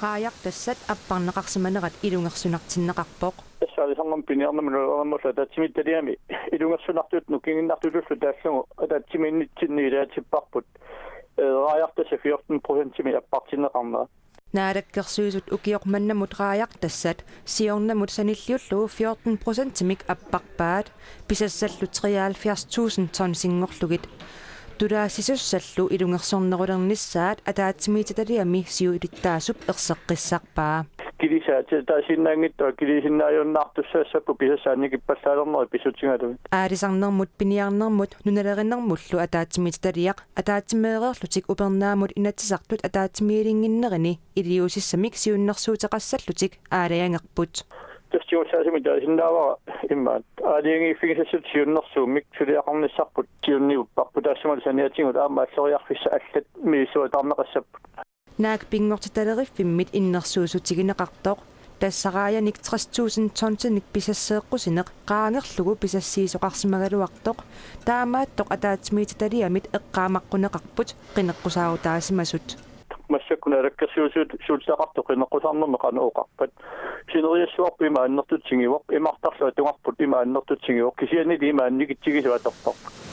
qaayartassat apparneqarsimanerat ilungersunartinnaqarpoq тассаалисарнам пиниарнамулуаммула таатсимитталиами илунгерсунартут нукингиннартуллу таассагу атаатсимииннитсинниилаатиппарпут рааяртаса 14% аппартиннеқарнера naalakkersuusut ukiormannamut qaayartassat siornamut sanilliullugu 14%-mik apparpaat pisassallu 73,000 ton singorlugit tulaasisussallu ilungersornerulernissaat ataatsimiitataliami siuilittaasup erseqqissarpaa килисаати таасиннаангиттуа килисиннааюннаартуссаассаппу писасааникиппаллаалернери писутингалуми аалисарнермут пиниарнермут нуналериннермуллу атаатсимиталиақ атаатсимеерерлутик упернаамут инатсисартут атаатсимиилингиннерини илиусиссамик сиуннэрсуутеқассаллутик аалаянгерпут тастиусаасими таасиннаавара иммаат аалианги фигисассут сиуннэрсуумик сулиақарниссарпут сиунниуппарпу таассамал саниатингут аамааллериарфисса аллат миисуатаарнеқассаппут наак пингортиталериффиммит иннэрсуусутигинеқартоқ тассарааяник 60,000 тонтиник писассеэққусинеқ qaangerlugu писассиисоқарсимагалуартоқ таамааттоқ атаатсимииталиамит эққаамаққунеқарпут қинеққусаарутаасимасут массаккуналаккерсуусуут суутсақартоқ қинеққусаарнерме қанооқарпат синериассуарпу имааннэртутсигивоқ имартарлуа тунгарпут имааннэртутсигивоқ кисианни имаанникитсигисуаторпоқ